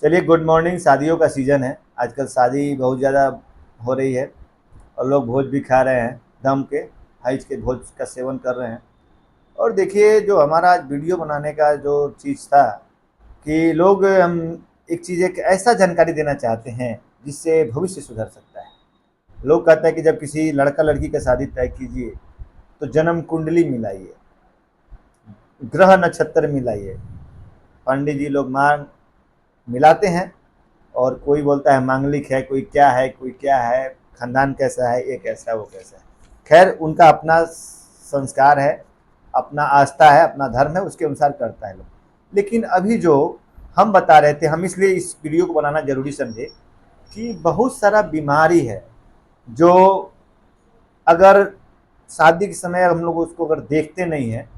चलिए, good morning. शादियों का सीज़न है। आजकल शादी बहुत ज़्यादा हो रही है और लोग भोज भी खा रहे हैं, दम के हाइज के भोज का सेवन कर रहे हैं। और देखिए, जो हमारा आज वीडियो बनाने का जो चीज़ था कि लोग हम एक चीज़, एक ऐसा जानकारी देना चाहते हैं जिससे भविष्य सुधर सकता है। लोग कहते हैं कि जब किसी लड़का लड़की का शादी तय कीजिए तो जन्म कुंडली मिलाइए, ग्रह नक्षत्र मिलाइए। पंडित जी लोग मांग मिलाते हैं और कोई बोलता है मांगलिक है, कोई क्या है, कोई क्या है, खानदान कैसा है, ये कैसा है, वो कैसा है। खैर, उनका अपना संस्कार है, अपना आस्था है, अपना धर्म है, उसके अनुसार करता है लोग। लेकिन अभी जो हम बता रहे थे, हम इसलिए इस वीडियो को बनाना जरूरी समझे कि बहुत सारा बीमारी है जो अगर शादी के समय हम लोग उसको अगर देखते नहीं हैं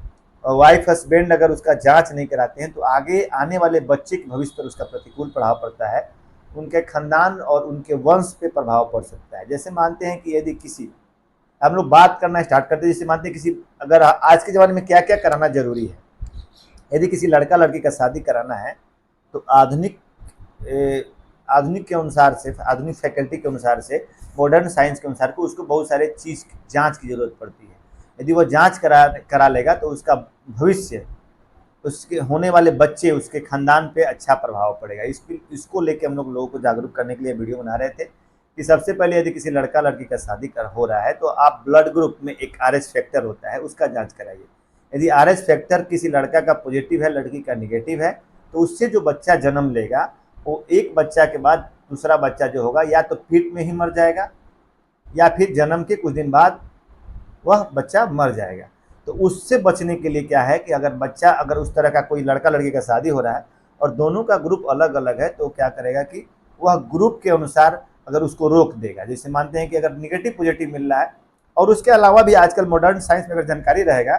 और वाइफ हस्बैंड अगर उसका जांच नहीं कराते हैं तो आगे आने वाले बच्चे के भविष्य पर उसका प्रतिकूल प्रभाव पड़ता है। उनके खानदान और उनके वंश पे प्रभाव पड़ सकता है। जैसे मानते हैं कि यदि किसी, हम लोग बात करना स्टार्ट करते हैं, जैसे मानते हैं किसी, अगर आज के ज़माने में क्या क्या कराना जरूरी है। यदि किसी लड़का लड़की का शादी कराना है तो आधुनिक के अनुसार से, आधुनिक फैकल्टी के अनुसार से, मॉडर्न साइंस के अनुसार को उसको बहुत सारे चीज़ जांच की ज़रूरत पड़ती है। यदि वो जांच करा लेगा तो उसका भविष्य, उसके होने वाले बच्चे, उसके खानदान पे अच्छा प्रभाव पड़ेगा। इसको लेके हम लोगों को जागरूक करने के लिए वीडियो बना रहे थे कि सबसे पहले यदि किसी लड़का लड़की का शादी हो रहा है तो आप ब्लड ग्रुप में एक RH फैक्टर होता है, उसका जांच कराइए। यदि RH फैक्टर किसी लड़का का पॉजिटिव है, लड़की का निगेटिव है, तो उससे जो बच्चा जन्म लेगा वो एक बच्चा के बाद दूसरा बच्चा जो होगा या तो पेट में ही मर जाएगा या फिर जन्म के कुछ दिन बाद वह बच्चा मर जाएगा। तो उससे बचने के लिए क्या है कि अगर उस तरह का कोई लड़का लड़की का शादी हो रहा है और दोनों का ग्रुप अलग अलग है तो क्या करेगा कि वह ग्रुप के अनुसार अगर उसको रोक देगा। जैसे मानते हैं कि अगर निगेटिव पॉजिटिव मिल रहा है और उसके अलावा भी आजकल मॉडर्न साइंस में अगर जानकारी रहेगा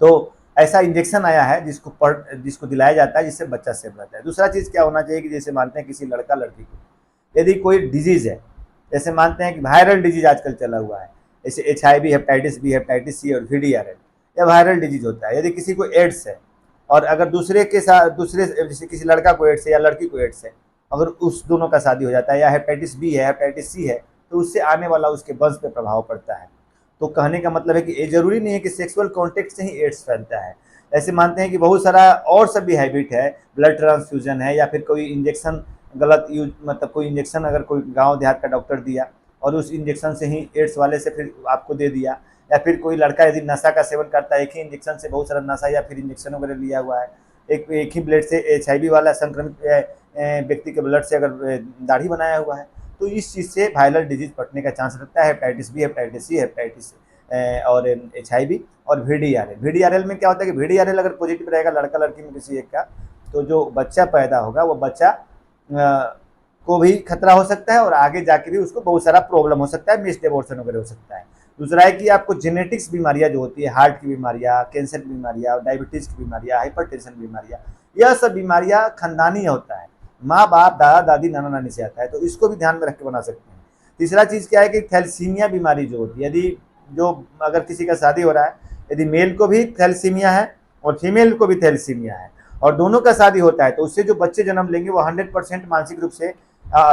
तो ऐसा इंजेक्शन आया है जिसको दिलाया जाता है, जिससे बच्चा सेफ रहता है। दूसरा चीज़ क्या होना चाहिए कि जैसे मानते हैं किसी लड़का लड़की को यदि कोई डिजीज़ है, जैसे मानते हैं कि वायरल डिजीज आजकल चला हुआ है, जैसे HIV, hepatitis B, hepatitis C और VDRL, यह वायरल डिजीज होता है। यदि किसी को एड्स है और अगर दूसरे जैसे किसी लड़का को एड्स है या लड़की को एड्स है, अगर उस दोनों का शादी हो जाता है या हेपेटाइटिस B है, हेपेटाइटिस C है, तो उससे आने वाला उसके वंश पे प्रभाव पड़ता है। तो कहने का मतलब है कि ये जरूरी नहीं है कि सेक्सुअल कॉन्टेक्ट से ही एड्स फैलता है। ऐसे मानते हैं कि बहुत सारा और सब भी हैबिट है, ब्लड ट्रांसफ्यूजन है या फिर कोई इंजेक्शन गलत यूज, मतलब कोई इंजेक्शन अगर कोई गांव देहात का डॉक्टर दिया और उस इंजेक्शन से ही एड्स वाले से फिर आपको दे दिया, या फिर कोई लड़का यदि नशा का सेवन करता है, एक ही इंजेक्शन से बहुत सारा नशा या फिर इंजेक्शन वगैरह लिया हुआ है, एक ही ब्लड से HIV वाला संक्रमित व्यक्ति के ब्लड से अगर दाढ़ी बनाया हुआ है, तो इस चीज़ से वायरल डिजीज पड़ने का चांस रहता है। Hepatitis B, hepatitis C, hepatitis और HIV और VDRL में क्या होता है कि VDRL अगर पॉजिटिव रहेगा लड़का लड़की में किसी एक का, तो जो बच्चा पैदा होगा वो बच्चा को भी खतरा हो सकता है और आगे जाके भी उसको बहुत सारा प्रॉब्लम हो सकता है, मिस्ड एबॉर्शन वगैरह हो सकता है। दूसरा है कि आपको जेनेटिक्स बीमारियां जो होती है, हार्ट की बीमारियां, कैंसर की बीमारियां, डायबिटीज़ की बीमारियां, हाइपरटेंशन की बीमारियां, यह सब बीमारियां खानदानी होता है, माँ बाप दादा दादी नाना नानी से आता है, तो इसको भी ध्यान में रख के बना सकते हैं। तीसरा चीज़ क्या है कि थैलेसीमिया बीमारी जो होती है, यदि जो अगर किसी का शादी हो रहा है, यदि मेल को भी थैलेसीमिया है और फीमेल को भी थैलेसीमिया है और दोनों का शादी होता है, तो उससे जो बच्चे जन्म लेंगे वो 100% मानसिक रूप से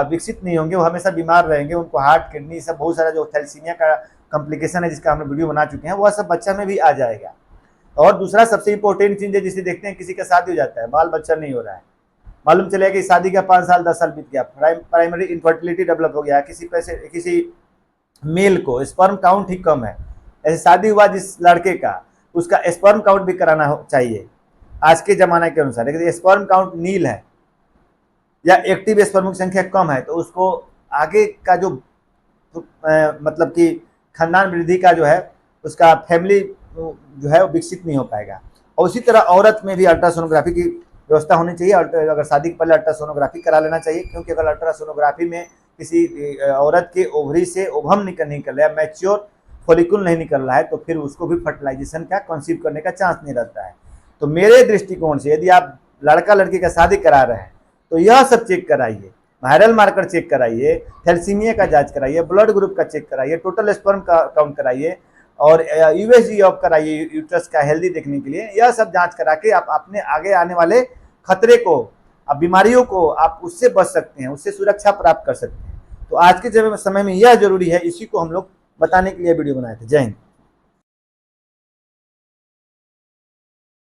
विकसित नहीं होंगे, वो हमेशा बीमार रहेंगे, उनको हार्ट, किडनी, सब बहुत सारा जो थैलेसीमिया का कॉम्प्लिकेशन है जिसका हमने वीडियो बना चुके हैं, वह सब बच्चा में भी आ जाएगा। और दूसरा सबसे इंपॉर्टेंट चीज़ है, जिसे देखते हैं किसी का शादी हो जाता है, बाल बच्चा नहीं हो रहा है, मालूम चलेगा कि शादी का 5 साल 10 साल बीत गया, प्राइमरी इनफर्टिलिटी डेवलप हो गया, किसी मेल को स्पर्म काउंट ही कम है, ऐसे शादी हुआ जिस लड़के का, उसका स्पर्म काउंट भी कराना चाहिए आज के ज़माने के अनुसार। यदि स्पर्म काउंट नील है या एक्टिव स्पर्म की संख्या कम है तो उसको आगे का जो मतलब कि खानदान वृद्धि का जो है उसका फैमिली जो है वो विकसित नहीं हो पाएगा। और उसी तरह औरत में भी अल्ट्रासोनोग्राफी की व्यवस्था होनी चाहिए। अगर शादी के पहले अल्ट्रासोनोग्राफी करा लेना चाहिए, क्योंकि अगर अल्ट्रासोनोग्राफी में किसी औरत के ओवरी से ओवम निकल रहा है, मैच्योर फॉलिकुल नहीं निकल रहा है, तो फिर उसको भी फर्टिलाइजेशन का कंसीव करने का चांस नहीं रहता है। तो मेरे दृष्टिकोण से यदि आप लड़का लड़की का शादी करा रहे हैं तो यह सब चेक कराइए, वायरल मार्कर चेक कराइए, थैलेसीमिया का जांच कराइए, ब्लड ग्रुप का चेक कराइए, टोटल स्पर्म का काउंट कराइए और USG ऑफ कराइए, यूट्रस का हेल्दी देखने के लिए। यह सब जांच करा के आप अपने आगे आने वाले खतरे को अब बीमारियों को आप उससे बच सकते हैं, उससे सुरक्षा प्राप्त कर सकते हैं। तो आज के समय में यह जरूरी है, इसी को हम लोग बताने के लिए वीडियो बनाए थे। जय हिंद।